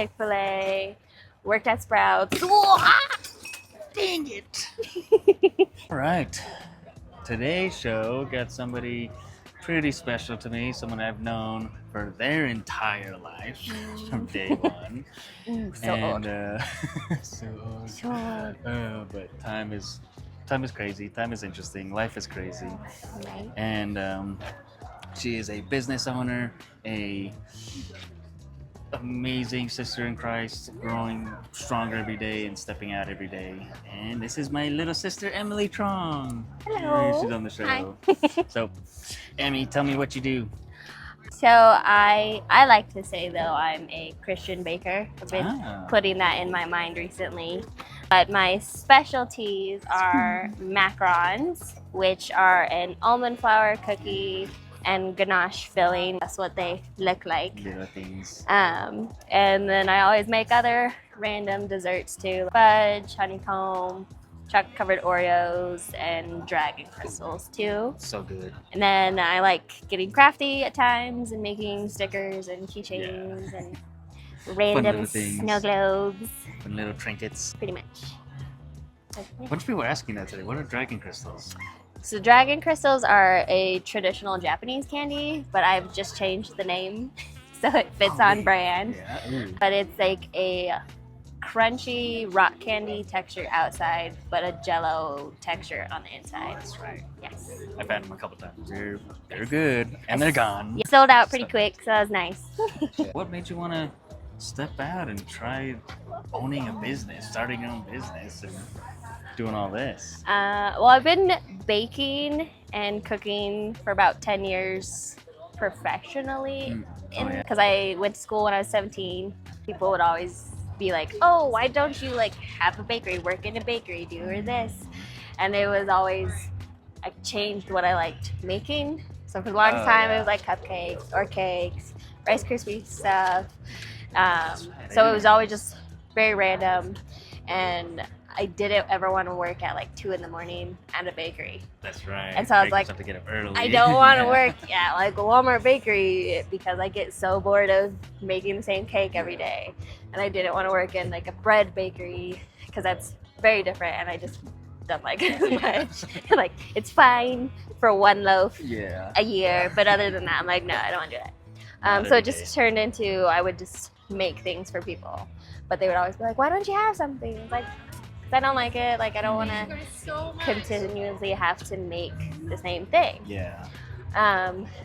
Chick-fil-A, worked at Sprouts. Dang it! All right. Today's show got somebody pretty special to me, someone I've known for their entire life from day one. Ooh, so old. So old. So old. But time is crazy. Time is interesting. Life is crazy. Right. And she is a business owner, a amazing sister in Christ, growing stronger every day and stepping out every day. And this is my little sister, Emilie Trong. Hello. She's on the show. Hi. So, Emmy, tell me what you do. So I like to say, though, I'm a Christian baker. I've been putting that in my mind recently. But my specialties are macarons, which are an almond flour cookie and ganache filling. That's what they look like. Little things. And then I always make other random desserts too. Fudge, honeycomb, chocolate covered Oreos, and dragon crystals too. So good. And then I like getting crafty at times and making stickers and keychains and random snow globes. Fun little trinkets. Pretty much. A bunch of people are asking that today. What are dragon crystals? So dragon crystals are a traditional Japanese candy, but I've just changed the name so it fits on brand. Yeah. Ooh. But it's like a crunchy rock candy texture outside, but a jello texture on the inside. That's right. Yes. I've had them a couple times. They're good, and they're gone. Yeah, sold out pretty quick, so that was nice. What made you want to step out and try owning a business, starting your own business, and doing all this? Well, I've been baking and cooking for about 10 years professionally. Because I went to school when I was 17. People would always be like, oh, why don't you like have a bakery, work in a bakery, do or this? And it was always, I changed what I liked making. So for the longest time, it was like cupcakes or cakes, Rice Krispie stuff. So it was always just very random. And I didn't ever want to work at like 2 a.m. at a bakery. That's right. And so I was like, have to get up early. I don't want to work at like a Walmart bakery because I get so bored of making the same cake every day. And I didn't want to work in like a bread bakery because that's very different and I just don't like it as much. Like it's fine for one loaf a year, but other than that, I'm like, no, I don't want to do that. So it just turned into I would just make things for people. But they would always be like, why don't you have something? It's like, I don't like it. Like, I don't want to continuously have to make the same thing. Yeah.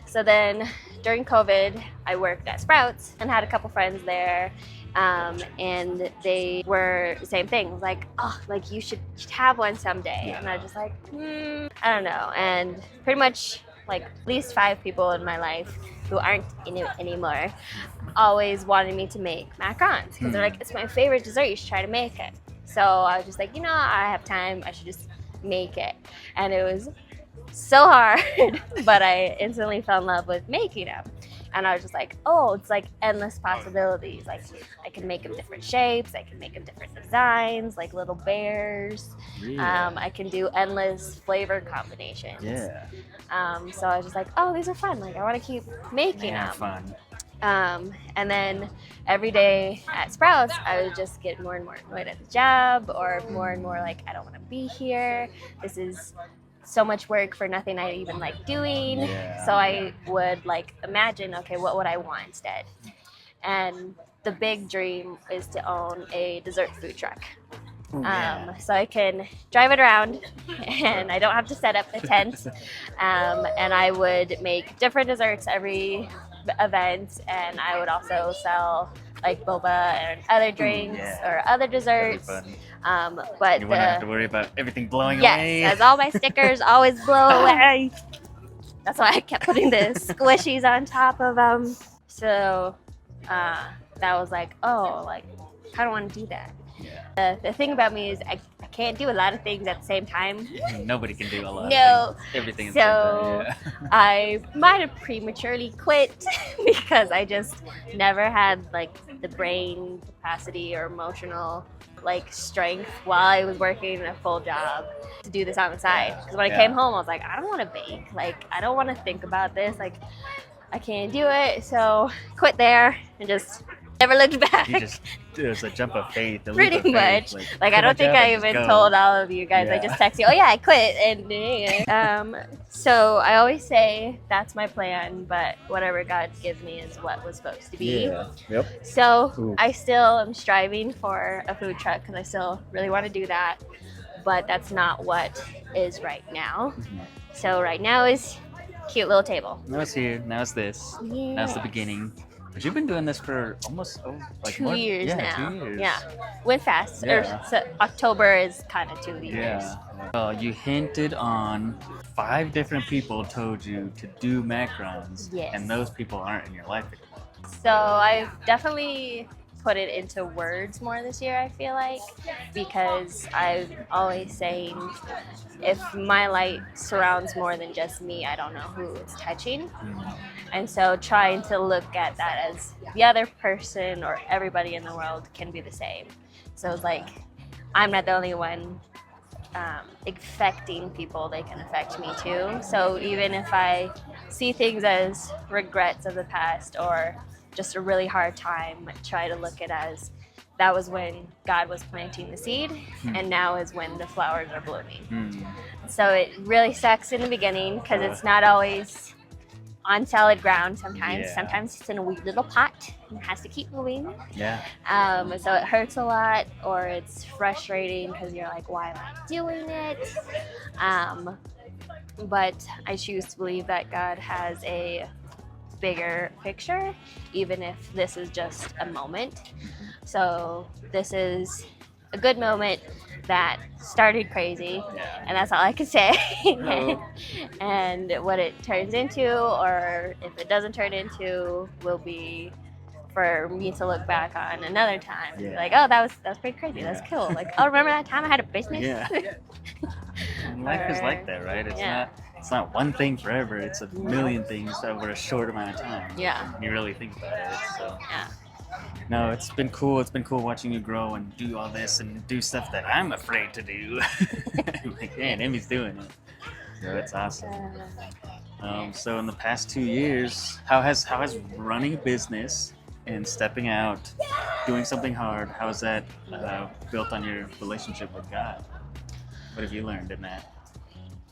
So then during COVID, I worked at Sprouts and had a couple friends there. And they were the same thing. It was like, oh, like you should have one someday. Yeah. And I was just like, I don't know. And pretty much like at least 5 people in my life who aren't in it anymore always wanted me to make macarons because they're like, it's my favorite dessert. You should try to make it. So I was just like, you know, I have time. I should just make it. And it was so hard, but I instantly fell in love with making them. And I was just like, oh, it's like endless possibilities. Like I can make them different shapes. I can make them different designs, like little bears. Yeah. I can do endless flavor combinations. Yeah. So I was just like, oh, these are fun. Like I want to keep making them. Fun. And then every day at Sprouts, I would just get more and more annoyed at the job or more and more like, I don't want to be here. This is so much work for nothing I even like doing. Yeah. So I would like imagine, okay, what would I want instead? And the big dream is to own a dessert food truck. So I can drive it around and I don't have to set up the tent. And I would make different desserts every event, and I would also sell like boba and other drinks or other desserts. But you wouldn't have to worry about everything blowing away. Yes, as all my stickers always blow away. That's why I kept putting the squishies on top of them. So that was like, oh, like I kind of want to do that. Yeah. The thing about me is I can't do a lot of things at the same time. Nobody can do a lot of things. Everything at the same time. Yeah. I might have prematurely quit because I just never had like the brain capacity or emotional like strength while I was working a full job to do this on the side. Because when I came home, I was like, I don't want to bake. Like, I don't want to think about this. Like, I can't do it. So quit there and just Never looked back. You just, it was a jump of faith. A leap Pretty of faith, much. Like I quit my don't think job I and just even go. told all of you guys. I Yeah. just texted you, oh yeah, I quit. And so I always say that's my plan, but whatever God gives me is what was supposed to be. Yeah. Yep. So Ooh. I still am striving for a food truck because I still really want to do that, but that's not what is right now. Mhm. So right now is cute little table. Now it's here. Now it's this. Now it's the beginning. But you've been doing this for almost like 2 more, years yeah, now. 2 years. Yeah, went fast. Yeah. So October is kind of 2 years. Yeah. You hinted on 5 different people told you to do macrons, Yes. and those people aren't in your life anymore. So I've definitely put it into words more this year, I feel like, because I'm always saying if my light surrounds more than just me, I don't know who it's touching. And so trying to look at that as the other person or everybody in the world can be the same. So it's like, I'm not the only one affecting people, they can affect me too. So even if I see things as regrets of the past or just a really hard time, try to look at it as that was when God was planting the seed and now is when the flowers are blooming. So it really sucks in the beginning because it's not always on solid ground sometimes. Yeah. Sometimes it's in a wee little pot and it has to keep moving. Yeah. So it hurts a lot or it's frustrating because you're like, why am I doing it? But I choose to believe that God has a bigger picture, even if this is just a moment. So this is a good moment that started crazy, and that's all I can say. And what it turns into, or if it doesn't turn into, will be for me to look back on another time and be like, oh, that was pretty crazy. That's cool. Like, oh, remember that time I had a business? Yeah. And life is like that, right? It's not one thing forever. It's a million things over a short amount of time. Yeah. You really think about it. So. Yeah. No, it's been cool. It's been cool watching you grow and do all this and do stuff that I'm afraid to do. Like, man, Emmy's doing it. So it's awesome. So in the past 2 years, how has running a business and stepping out, doing something hard, how has that built on your relationship with God? What have you learned in that?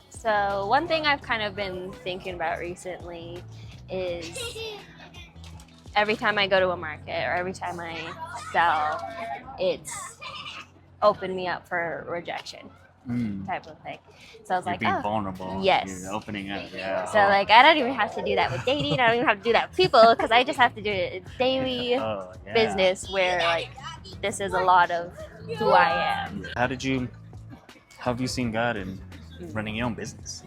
So one thing I've kind of been thinking about recently is every time I go to a market or every time I sell, it's opened me up for rejection type of thing. So I was like, being oh, vulnerable. yes. You're opening up. Yeah. So like, I don't even have to do that with dating. I don't even have to do that with people because I just have to do it daily business where like this is a lot of who I am. How have you seen God in running your own business?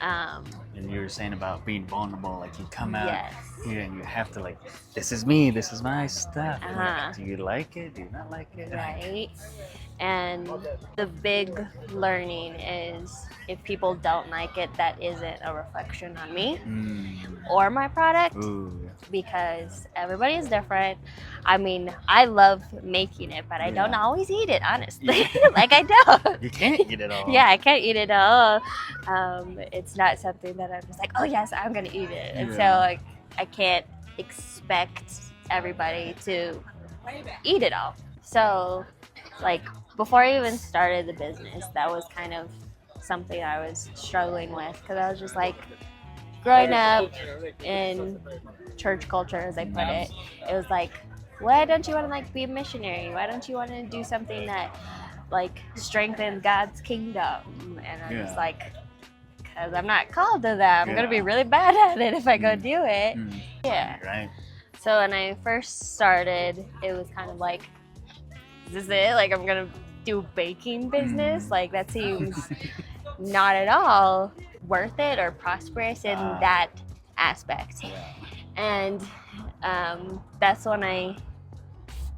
And you were saying about being vulnerable, like you come out here and you have to like, this is me, this is my stuff. Like, do you like it? Do you not like it? Right. And the big learning is if people don't like it, that isn't a reflection on me or my product. Because everybody is different. I mean, I love making it, but I don't always eat it, honestly. Like I don't. You can't eat it all. Yeah, I can't eat it all. It's not something that I'm just like, oh yes, I'm gonna eat it. And so like, I can't expect everybody to eat it all. So like before I even started the business, that was kind of something I was struggling with because I was just like, growing up in church culture, as I put it, it was like, why don't you want to like be a missionary? Why don't you want to do something that like strengthens God's kingdom? And I'm just like, because I'm not called to that. I'm gonna be really bad at it if I go do it. Yeah. Right. So when I first started, it was kind of like, is this it? Like I'm gonna do baking business? Like that seems not at all worth it or prosperous in that aspect. And that's when I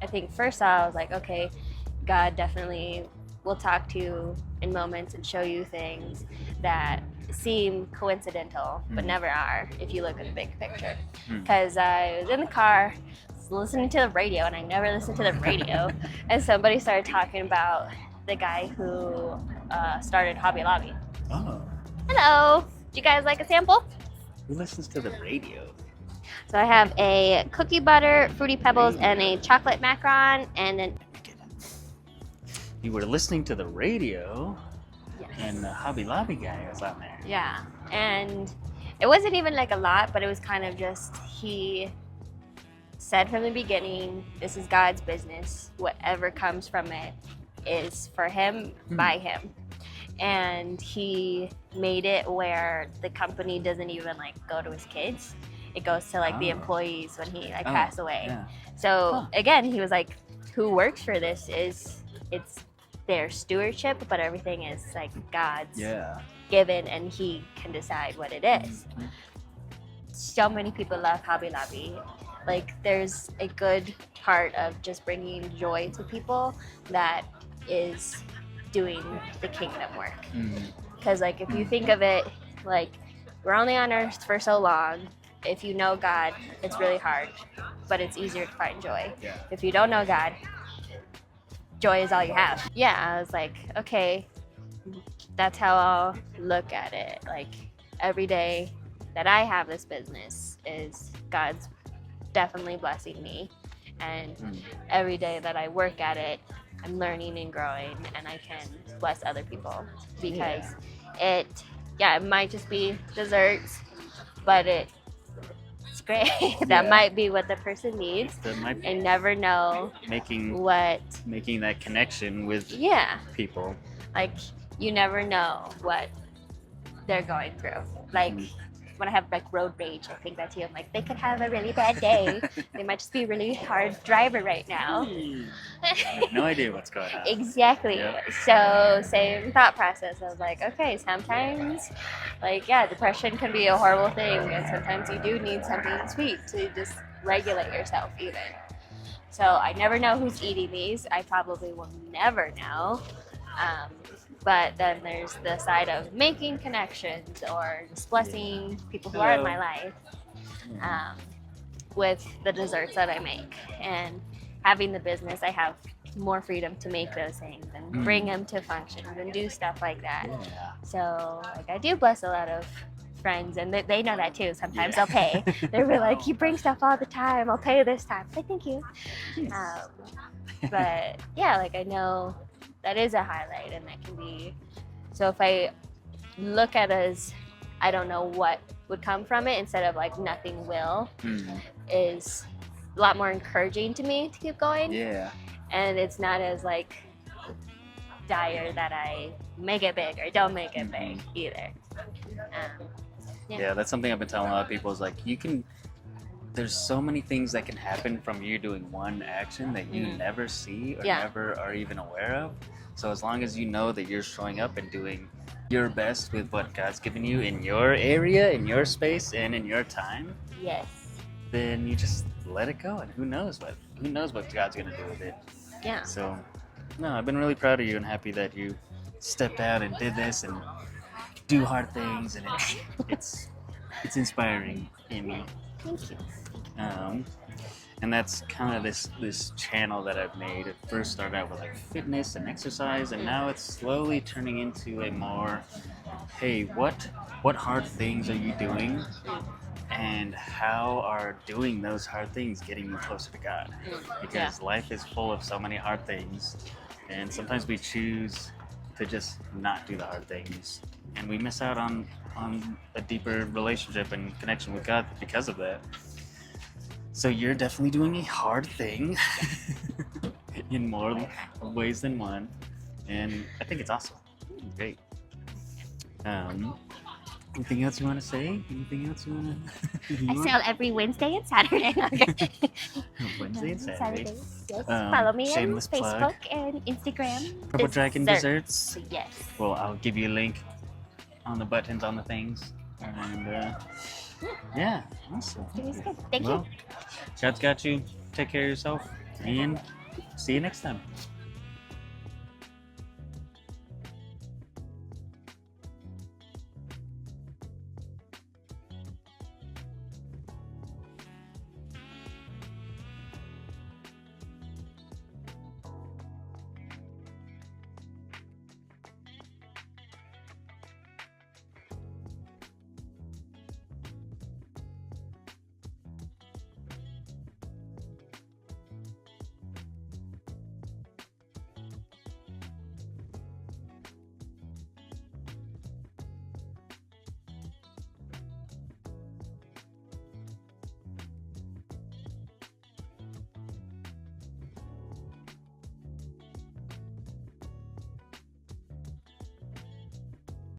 think first I was like, okay, God definitely will talk to you in moments and show you things that seem coincidental but never are if you look at the big picture. Because I was in the car listening to the radio, and I never listened to the radio, and somebody started talking about the guy who started Hobby Lobby. Oh. Hello. Do you guys like a sample? Who listens to the radio? So I have a cookie butter, fruity pebbles, and a chocolate macaron, and then You were listening to the radio, yes. and the Hobby Lobby guy was on there. Yeah, and it wasn't even like a lot, but it was kind of just he said from the beginning, this is God's business. Whatever comes from it is for him, by him. And he made it where the company doesn't even like go to his kids. It goes to like the employees when he like passed away. Yeah. So again, he was like, who works for this is it's their stewardship, but everything is like God's given and he can decide what it is. So many people love Hobby Lobby. Like there's a good part of just bringing joy to people that is doing the kingdom work. Because like if you think of it, like we're only on earth for so long. If you know God, it's really hard, but it's easier to find joy. If you don't know God, joy is all you have. Yeah, I was like, okay, that's how I'll look at it. Like every day that I have this business is God's definitely blessing me, and every day that I work at it, I'm learning and growing, and I can bless other people because it might just be desserts, but it's great. That might be what the person needs. And never know making that connection with people. Like you never know what they're going through. Like when I have like road rage, I think that too. I'm like, they could have a really bad day. They might just be a really hard driver right now. I have no idea what's going on. Exactly. So same thought process. I was like, okay, sometimes like depression can be a horrible thing, and sometimes you do need something sweet to just regulate yourself even. So I never know who's eating these. I probably will never know. But then there's the side of making connections or just blessing people who are in my life with the desserts that I make. And having the business, I have more freedom to make those things and bring them to functions and do stuff like that. So like I do bless a lot of friends, and they know that too. Sometimes they'll pay. They're really like, you bring stuff all the time. I'll pay this time. I thank you. But like I know that is a highlight, and that can be. So if I look at it as I don't know what would come from it instead of like nothing will, is a lot more encouraging to me to keep going. And it's not as like dire that I make it big or don't make it big either. That's something I've been telling a lot of people is like there's so many things that can happen from you doing one action that you never see or never are even aware of. So as long as you know that you're showing up and doing your best with what God's given you in your area, in your space, and in your time, then you just let it go, and who knows what God's gonna do with it. So no, I've been really proud of you and happy that you stepped out and did this and do hard things, and it's inspiring, Amy. Thank you. And that's kind of this channel that I've made. It first started out with like fitness and exercise, and now it's slowly turning into a more, hey, what hard things are you doing, and how are doing those hard things getting you closer to God? Because life is full of so many hard things, and sometimes we choose to just not do the hard things, and we miss out on a deeper relationship and connection with God because of that. So you're definitely doing a hard thing in more ways than one, and I think it's awesome. Great. Anything else you want to say? Anything else you want to? I sell every Wednesday and Saturday. Wednesday and Saturday. Yes. Follow me on shameless Facebook plug. And Instagram. Purple Dragon Desserts. Yes. Well, I'll give you a link on the buttons on the things, and awesome. Thank you. God's got you. Take care of yourself, and see you next time.